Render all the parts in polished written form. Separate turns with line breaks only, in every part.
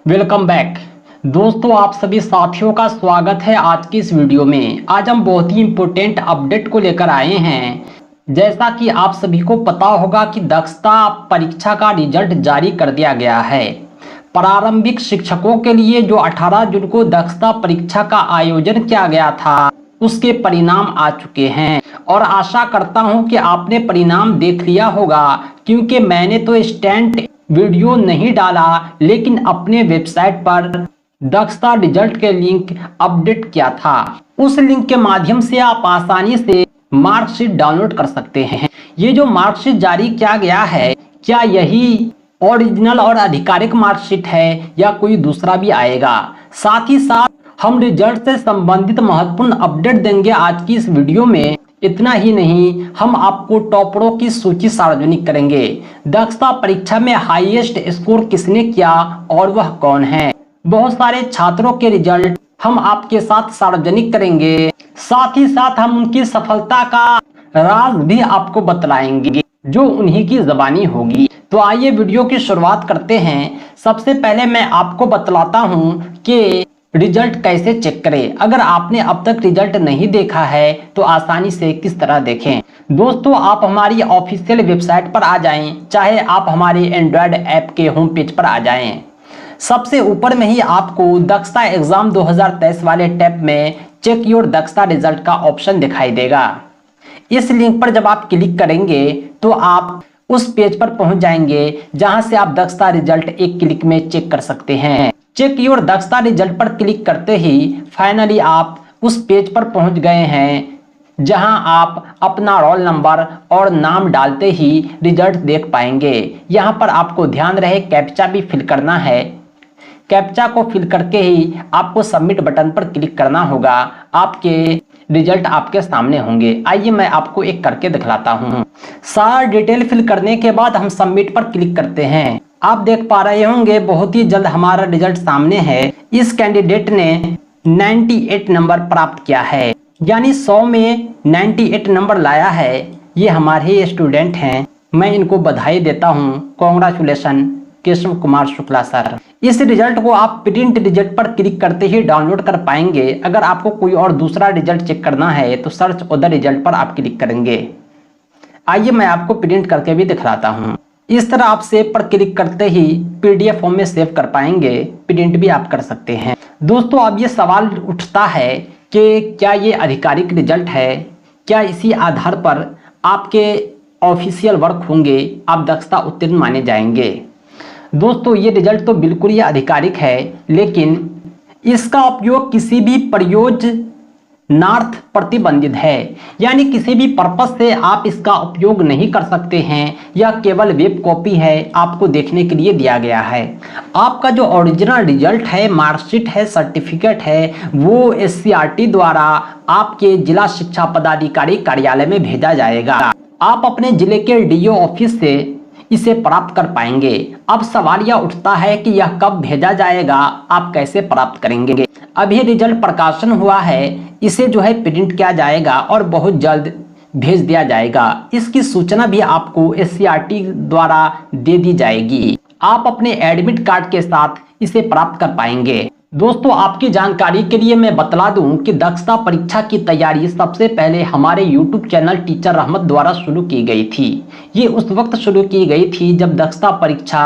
Welcome back दोस्तों, आप सभी साथियों का स्वागत है आज की इस वीडियो में। आज हम बहुत ही इम्पोर्टेंट अपडेट को लेकर आए हैं। जैसा कि आप सभी को पता होगा कि दक्षता परीक्षा का रिजल्ट जारी कर दिया गया है। प्रारंभिक शिक्षकों के लिए जो 18 जून को दक्षता परीक्षा का आयोजन किया गया था, उसके परिणाम आ चुके हैं और आशा करता हूं कि आपने परिणाम देख लिया होगा, क्योंकि मैंने तो स्टैंड वीडियो नहीं डाला, लेकिन अपने वेबसाइट पर दक्षता रिजल्ट के लिंक अपडेट किया था। उस लिंक के माध्यम से आप आसानी से मार्कशीट डाउनलोड कर सकते हैं। ये जो मार्कशीट जारी किया गया है, क्या यही ओरिजिनल और आधिकारिक मार्कशीट है या कोई दूसरा भी आएगा? साथ ही साथ हम रिजल्ट से संबंधित महत्वपूर्ण अपडेट देंगे आज की इस वीडियो में। इतना ही नहीं, हम आपको टॉपरों की सूची सार्वजनिक करेंगे। दक्षता परीक्षा में हाईएस्ट स्कोर किसने किया और वह कौन है? बहुत सारे छात्रों के रिजल्ट हम आपके साथ सार्वजनिक करेंगे। साथ ही साथ हम उनकी सफलता का राज भी आपको बतलाएंगे, जो उन्हीं की ज़बानी होगी। तो आइए वीडियो की शुरुआत करते हैं। सबसे पहले मैं आपको बतलाता हूं कि रिजल्ट कैसे चेक करें। अगर आपने अब तक रिजल्ट नहीं देखा है तो आसानी से किस तरह देखें। दोस्तों, आप हमारी ऑफिशियल वेबसाइट पर आ जाएं, चाहे आप हमारे एंड्रॉयड ऐप के होम पेज पर आ जाएं। सबसे ऊपर में ही आपको दक्षता एग्जाम 2023 वाले टैब में चेक योर दक्षता रिजल्ट का ऑप्शन दिखाई देगा। इस लिंक पर जब आप क्लिक करेंगे तो आप उस पेज पर पहुंच जाएंगे, जहां से आप दक्षता रिजल्ट एक क्लिक में चेक कर सकते हैं। चेक योर दक्षता रिजल्ट पर क्लिक करते ही फाइनली आप उस पेज पर पहुंच गए हैं, जहां आप अपना रोल नंबर और नाम डालते ही रिजल्ट देख पाएंगे। यहां पर आपको ध्यान रहे कैप्चा भी फिल करना है। कैप्चा को फिल करके ही आपको सबमिट बटन पर क्लिक करना होगा। आपके रिजल्ट आपके सामने होंगे। आइए मैं आपको एक करके दिखलाता हूँ। सारा डिटेल फिल करने के बाद हम सबमिट पर क्लिक करते हैं। आप देख पा रहे होंगे बहुत ही जल्द हमारा रिजल्ट सामने है। इस कैंडिडेट ने 98 नंबर प्राप्त किया है, यानी 100 में 98 नंबर लाया है। ये हमारे स्टूडेंट हैं, मैं इनको बधाई देता हूँ। Congratulation Keshav Kumar Shukla sir. इस रिजल्ट को आप प्रिंट रिजल्ट पर क्लिक करते ही डाउनलोड कर पाएंगे। अगर आपको कोई और दूसरा रिजल्ट चेक करना है तो सर्च अदर रिजल्ट पर आप क्लिक करेंगे। आइए मैं आपको प्रिंट करके भी दिखलाता हूँ। इस तरह आप सेव पर क्लिक करते ही PDF फॉर्म में सेव कर पाएंगे। प्रिंट भी आप कर सकते हैं। दोस्तों, अब ये सवाल उठता है कि क्या ये आधिकारिक रिजल्ट है? क्या इसी आधार पर आपके ऑफिशियल वर्क होंगे, आप दक्षता उत्तीर्ण माने जाएंगे? दोस्तों, ये रिजल्ट तो बिल्कुल ही आधिकारिक है, लेकिन इसका उपयोग किसी भी प्रयोजनार्थ प्रतिबंधित है, यानी किसी भी पर्पस से आप इसका उपयोग नहीं कर सकते हैं। यह केवल वेब कॉपी है, आपको देखने के लिए दिया गया है। आपका जो ओरिजिनल रिजल्ट है, मार्कशीट है, सर्टिफिकेट है, वो SCRT द्वारा आपके जिला शिक्षा पदाधिकारी कार्यालय में भेजा जाएगा। आप अपने जिले के DO ऑफिस से इसे प्राप्त कर पाएंगे। अब सवाल यह उठता है कि यह कब भेजा जाएगा, आप कैसे प्राप्त करेंगे? अभी रिजल्ट प्रकाशन हुआ है, इसे जो है प्रिंट किया जाएगा और बहुत जल्द भेज दिया जाएगा। इसकी सूचना भी आपको SCRT द्वारा दे दी जाएगी। आप अपने एडमिट कार्ड के साथ इसे प्राप्त कर पाएंगे। दोस्तों, आपकी जानकारी के लिए मैं बतला दूं कि दक्षता परीक्षा की तैयारी सबसे पहले हमारे YouTube चैनल टीचर रहमत द्वारा शुरू की गई थी। ये उस वक्त शुरू की गई थी जब दक्षता परीक्षा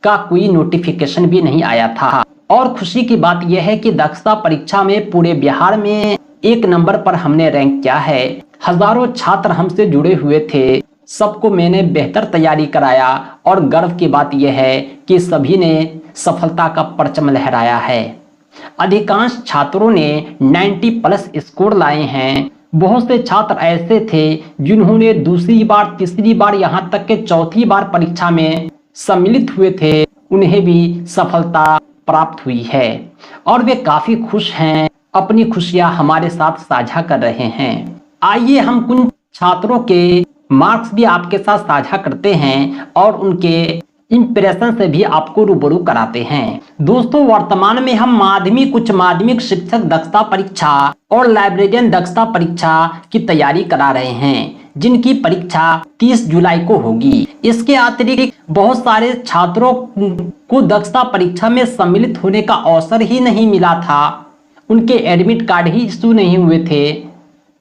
का कोई नोटिफिकेशन भी नहीं आया था। और खुशी की बात यह है कि दक्षता परीक्षा में पूरे बिहार में 1 नंबर पर हमने रैंक किया है। हजारों छात्र हमसे जुड़े हुए थे, सबको मैंने बेहतर तैयारी कराया और गर्व की बात यह है कि सभी ने सफलता का परचम लहराया है। अधिकांश छात्रों ने 90+ स्कोर लाए हैं। बहुत से छात्र ऐसे थे जिन्होंने दूसरी बार, तीसरी बार, यहाँ तक के चौथी बार परीक्षा में सम्मिलित हुए थे, उन्हें भी सफलता प्राप्त हुई है और वे काफी खुश हैं। अपनी खुशियां हमारे साथ साझा कर रहे हैं। आइए हम कुछ छात्रों के मार्क्स भी आपके साथ साझा करते हैं और उनके इंप्रेशन से भी आपको रूबरू कराते हैं। दोस्तों वर्तमान में हम माध्यमिक, उच्च माध्यमिक शिक्षक दक्षता परीक्षा और लाइब्रेरियन दक्षता परीक्षा की तैयारी करा रहे हैं, जिनकी परीक्षा 30 जुलाई को होगी। इसके अतिरिक्त बहुत सारे छात्रों को दक्षता परीक्षा में सम्मिलित होने का अवसर ही नहीं मिला था, उनके एडमिट कार्ड ही इशू नहीं हुए थे।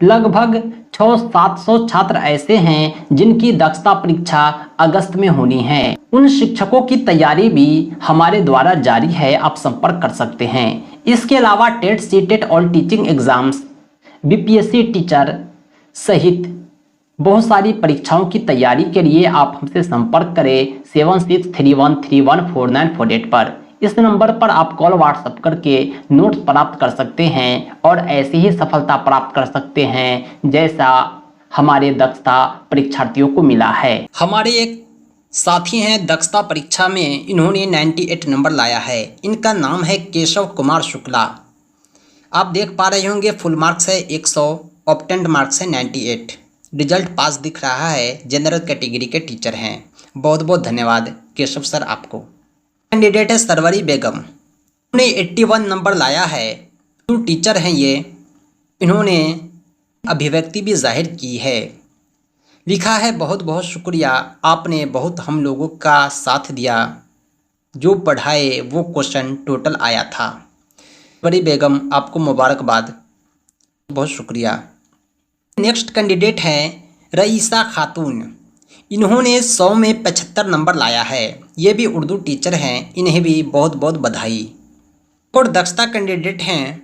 लगभग 600-700 छात्र ऐसे हैं जिनकी दक्षता परीक्षा अगस्त में होनी है। उन शिक्षकों की तैयारी भी हमारे द्वारा जारी है, आप संपर्क कर सकते हैं। इसके अलावा टेट, सीटेट और टीचिंग एग्जाम्स, बीपीएससी टीचर सहित बहुत सारी परीक्षाओं की तैयारी के लिए आप हमसे संपर्क करें 7631314948 पर। इस नंबर पर आप कॉल व्हाट्सएप करके नोट्स प्राप्त कर सकते हैं और ऐसी ही सफलता प्राप्त कर सकते हैं जैसा हमारे दक्षता परीक्षार्थियों को मिला है। हमारे एक साथी हैं दक्षता परीक्षा में, इन्होंने 98 नंबर लाया है। इनका नाम है केशव कुमार शुक्ला। आप देख पा रहे होंगे फुल मार्क्स है 100, ऑब्टेंड मार्क्स है 98। रिजल्ट पास दिख रहा है, जनरल कैटेगरी के टीचर हैं। बहुत बहुत धन्यवाद केशव सर आपको। कैंडिडेट है सरवरी बेगम, उन्होंने 81 नंबर लाया है। जो टीचर हैं ये, इन्होंने अभिव्यक्ति भी जाहिर की है। लिखा है बहुत बहुत शुक्रिया, आपने बहुत हम लोगों का साथ दिया, जो पढ़ाए वो क्वेश्चन टोटल आया था। सरवरी बेगम आपको मुबारकबाद, बहुत शुक्रिया। नेक्स्ट कैंडिडेट हैं रईसा खातून, इन्होंने 100 में 75 नंबर लाया है। ये भी उर्दू टीचर हैं, इन्हें भी बहुत बहुत बधाई। और दक्षता कैंडिडेट हैं,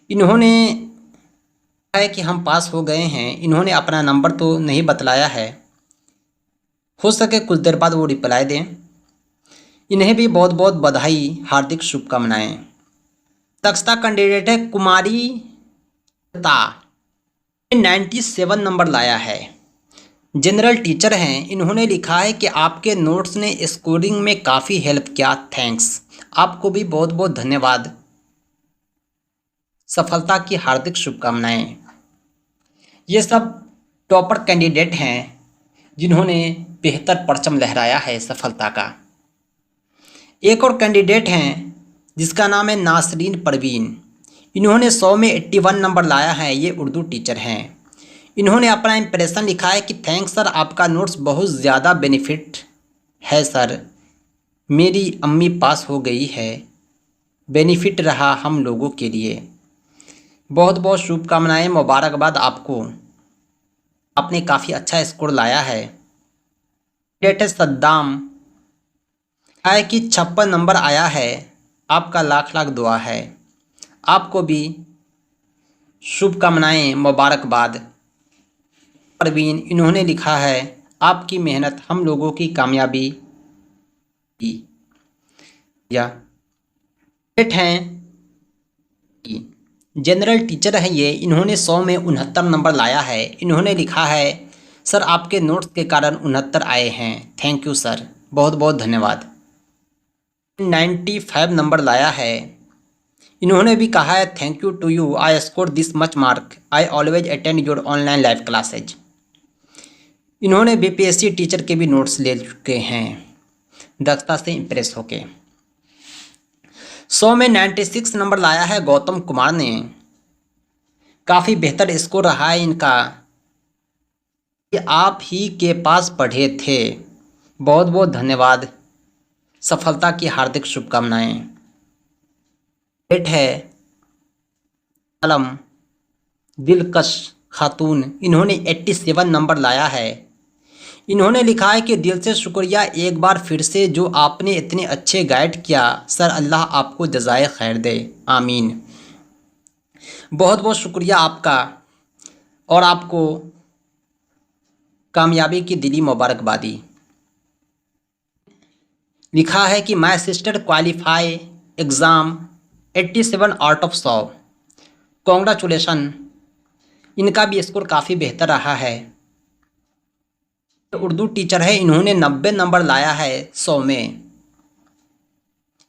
इन्होंने कहा है कि हम पास हो गए हैं। इन्होंने अपना नंबर तो नहीं बतलाया है, हो सके कुछ देर बाद वो रिप्लाई दें। इन्हें भी बहुत बहुत बधाई, हार्दिक शुभकामनाएं। दक्षता कैंडिडेट है कुमारी ता, 97 नंबर लाया है। जनरल टीचर हैं, इन्होंने लिखा है कि आपके नोट्स ने स्कोरिंग में काफ़ी हेल्प किया, थैंक्स। आपको भी बहुत बहुत धन्यवाद, सफलता की हार्दिक शुभकामनाएं। ये सब टॉपर कैंडिडेट हैं जिन्होंने बेहतर परचम लहराया है सफलता का। एक और कैंडिडेट हैं जिसका नाम है नासरीन परवीन, इन्होंने 100 में 81 नंबर लाया है। ये उर्दू टीचर हैं। इन्होंने अपना इंप्रेशन लिखा है कि थैंक्स सर, आपका नोट्स बहुत ज़्यादा बेनिफिट है सर। मेरी अम्मी पास हो गई है, बेनिफिट रहा हम लोगों के लिए। बहुत बहुत शुभकामनाएं, मुबारकबाद आपको, आपने काफ़ी अच्छा स्कोर लाया है। डेट सद्दाम है कि 56 नंबर आया है। आपका लाख लाख दुआ है, आपको भी शुभकामनाएं, मुबारकबाद। परवीन, इन्होंने लिखा है आपकी मेहनत हम लोगों की कामयाबी की। या डेट हैं जनरल टीचर हैं ये, इन्होंने 100 में 69 नंबर लाया है। इन्होंने लिखा है सर आपके नोट्स के कारण 69 आए हैं, थैंक यू सर, बहुत बहुत धन्यवाद। 95 नंबर लाया है। इन्होंने भी कहा है thank you to you, I score this much mark, I always attend your online live classes. इन्होंने बीपीएससी टीचर के भी नोट्स ले चुके हैं, दक्षता से इम्प्रेस होके। 100 में 96 नंबर लाया है गौतम कुमार ने। काफ़ी बेहतर स्कोर रहा है इनका। ये आप ही के पास पढ़े थे, बहुत बहुत धन्यवाद, सफलता की हार्दिक शुभकामनाएं। डेट है अलम दिलकश खातून, इन्होंने 87 नंबर लाया है। इन्होंने लिखा है कि दिल से शुक्रिया एक बार फिर से, जो आपने इतने अच्छे गाइड किया सर, अल्लाह आपको जज़ाए खैर दे, आमीन। बहुत बहुत शुक्रिया आपका, और आपको कामयाबी की दिली मुबारकबादी। लिखा है कि my sister qualify exam 87 out of 100, congratulation. इनका भी स्कोर काफ़ी बेहतर रहा है। उर्दू टीचर है, इन्होंने 90 नंबर लाया है 100 में,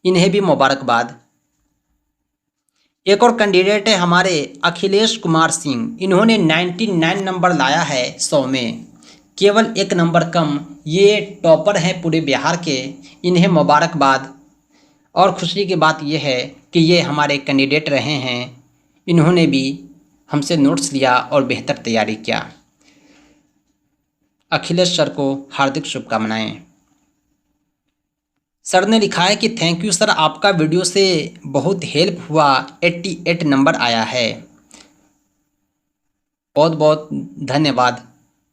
इन्हें भी मुबारकबाद। एक और कैंडिडेट है हमारे अखिलेश कुमार सिंह, इन्होंने 99 नंबर लाया है 100 में। केवल 1 नंबर कम। ये टॉपर हैं पूरे बिहार के, इन्हें मुबारकबाद। और खुशी की बात यह है कि ये हमारे कैंडिडेट रहे हैं, इन्होंने भी हमसे नोट्स लिया और बेहतर तैयारी किया। अखिलेश सर को हार्दिक शुभकामनाएं। सर ने लिखा है कि थैंक यू सर, आपका वीडियो से बहुत हेल्प हुआ, 88 नंबर आया है। बहुत बहुत धन्यवाद,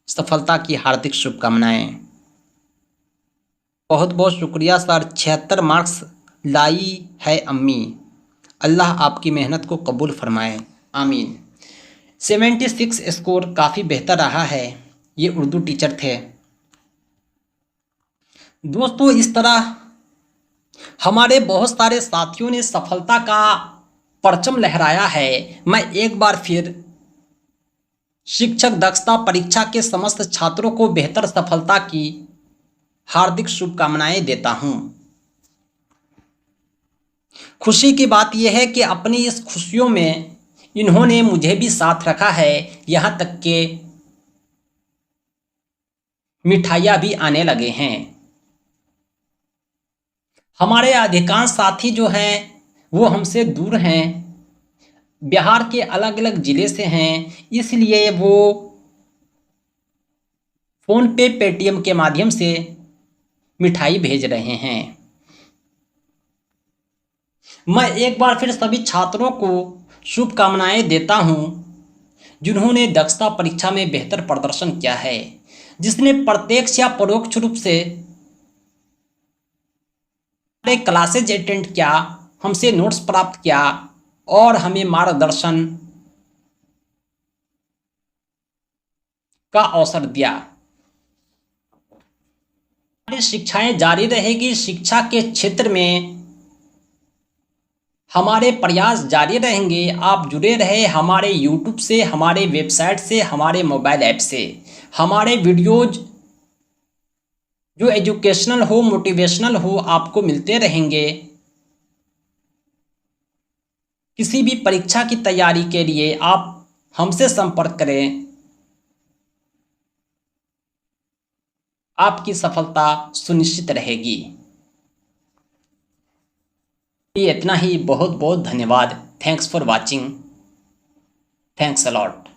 सफलता की हार्दिक शुभकामनाएं। बहुत बहुत शुक्रिया सर, 76 मार्क्स लाई है अम्मी, अल्लाह आपकी मेहनत को कबूल फरमाए, आमीन। 76 स्कोर काफ़ी बेहतर रहा है। ये उर्दू टीचर थे। दोस्तों, इस तरह हमारे बहुत सारे साथियों ने सफलता का परचम लहराया है। मैं एक बार फिर शिक्षक दक्षता परीक्षा के समस्त छात्रों को बेहतर सफलता की हार्दिक शुभकामनाएं देता हूं। खुशी की बात यह है कि अपनी इस खुशियों में इन्होंने मुझे भी साथ रखा है, यहां तक कि मिठाइयां भी आने लगे हैं। हमारे अधिकांश साथी जो हैं वो हमसे दूर हैं, बिहार के अलग अलग ज़िले से हैं, इसलिए वो फ़ोन पे पेटीएम के माध्यम से मिठाई भेज रहे हैं। मैं एक बार फिर सभी छात्रों को शुभकामनाएं देता हूं जिन्होंने दक्षता परीक्षा में बेहतर प्रदर्शन किया है, जिसने प्रत्यक्ष या परोक्ष रूप से क्लासेज अटेंड किया, हमसे नोट्स प्राप्त किया और हमें मार्गदर्शन का अवसर दिया। हमारी शिक्षाएं जारी रहेगी, शिक्षा के क्षेत्र में हमारे प्रयास जारी रहेंगे। आप जुड़े रहे हमारे YouTube से, हमारे वेबसाइट से, हमारे मोबाइल ऐप से। हमारे वीडियोज जो एजुकेशनल हो, मोटिवेशनल हो, आपको मिलते रहेंगे। किसी भी परीक्षा की तैयारी के लिए आप हमसे संपर्क करें, आपकी सफलता सुनिश्चित रहेगी। ये इतना ही, बहुत बहुत धन्यवाद। Thanks for watching, thanks a lot.